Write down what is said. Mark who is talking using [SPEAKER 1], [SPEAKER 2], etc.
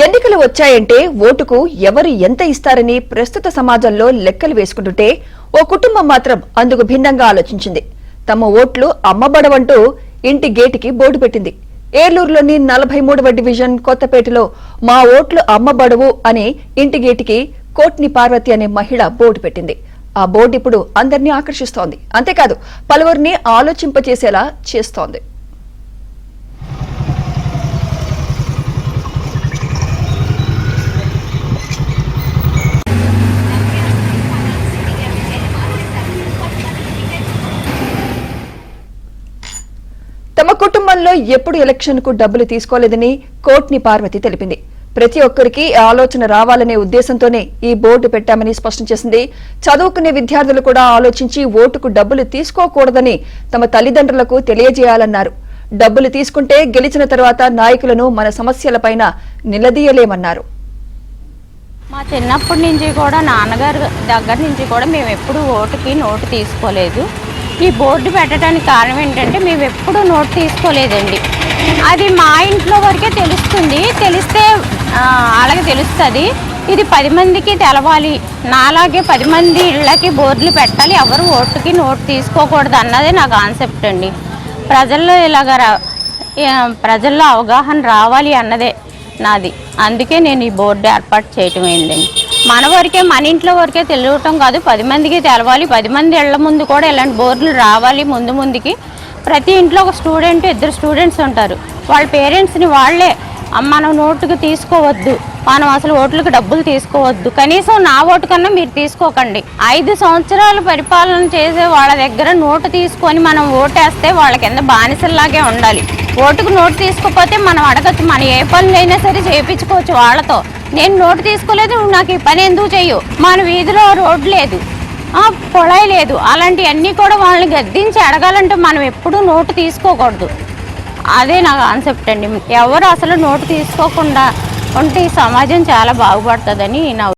[SPEAKER 1] ఎన్నికలు వచ్చాయంటే ఓటుకు ఎవరు ఎంత ఇస్తారని ప్రస్తుత సమాజంలో లెక్కలు వేసుకుంటుంటే ఓ కుటుంబం మాత్రం అందుకు భిన్నంగా ఆలోచించింది. తమ ఓట్లు అమ్మబడవంటూ ఇంటి గేటుకి బోర్డు పెట్టింది. ఏర్లూరులోని 43వ డివిజన్ కొత్తపేటలో మా ఓట్లు అమ్మబడవు అని ఇంటి గేటుకి కోట్ని పార్వతి అనే మహిళ బోర్డు పెట్టింది. ఆ బోర్డు ఇప్పుడు అందరినీ ఆకర్షిస్తోంది. అంతేకాదు పలువురిని ఆలోచింపచేసేలా చేస్తోంది. తమ కుటుంబంలో ఎప్పుడు ఎలక్షన్ కు డబ్బులు తీసుకోలేదని కోట్ని పార్వతి తెలిపింది. ప్రతి ఒక్కరికి ఆలోచన రావాలనే ఉద్దేశంతోనే ఈ బోర్డు పెట్టామని స్పష్టం చేసింది. చదువుకునే విద్యార్థులు కూడా ఆలోచించి ఓటుకు డబ్బులు తీసుకోకూడదని తమ తల్లిదండ్రులకు తెలియజేయాలన్నారు. డబ్బులు తీసుకుంటే గెలిచిన తర్వాత నాయకులను మన సమస్యలపైన నిలదీయలేమన్నారు.
[SPEAKER 2] మా చిన్నప్పటి నుంచి కూడా నాన్నగారు దగ్గర నుంచి కూడా మేము ఎప్పుడు ఓటుకి నోటు తీసుకోలేదు. ఈ బోర్డు పెట్టడానికి కారణం ఏంటంటే మేము ఎప్పుడూ నోటు తీసుకోలేదండి. అది మా ఇంట్లో వరకే తెలుస్తుంది. తెలిస్తే అలాగే తెలుస్తుంది. ఇది 10 మందికి తెలవాలి, నాలాగే 10 మంది ఇళ్ళకి బోర్డులు పెట్టాలి, ఎవరు ఓటుకి నోటు తీసుకోకూడదు అన్నదే నా కాన్సెప్ట్ అండి. ప్రజల్లో అవగాహన రావాలి అన్నదే నాది. అందుకే నేను ఈ బోర్డు ఏర్పాటు చేయటం అయిందండి. మన వరకే, మన ఇంట్లో వరకే తెలియటం కాదు, 10 మందికి తెలవాలి. 10 మంది ఇళ్ల ముందు కూడా ఇలాంటి బోర్డులు రావాలి. ముందుకి ప్రతి ఇంట్లో ఒక స్టూడెంట్, 2 స్టూడెంట్స్ ఉంటారు. వాళ్ళ పేరెంట్స్ని వాళ్ళే మనం నోటుకు తీసుకోవద్దు, మనం అసలు ఓట్లకు డబ్బులు తీసుకోవద్దు, కనీసం నా ఓటు కన్నా మీరు తీసుకోకండి. 5 సంవత్సరాలు పరిపాలన చేసే వాళ్ళ దగ్గర నోటు తీసుకొని మనం ఓటేస్తే వాళ్ళ కింద బానిసల్లాగే ఉండాలి. ఓటుకు నోటు తీసుకోకపోతే మనం అడగచ్చు, మనం ఏ పనులైనా సరే చేయించుకోవచ్చు వాళ్ళతో. నేను నోటు తీసుకోలేదు, నువ్వు నాకు ఈ పని ఎందుకు చెయ్యు. మన వీధిలో రోడ్డు లేదు, పొళాయి లేదు, అలాంటివన్నీ కూడా వాళ్ళని గద్దించి అడగాలంటే మనం ఎప్పుడూ నోటు తీసుకోకూడదు. అదే నా కాన్సెప్ట్ అండి. ఎవరు అసలు నోటు తీసుకోకుండా ఉంటే ఈ సమాజం చాలా బాగుపడుతుందని నా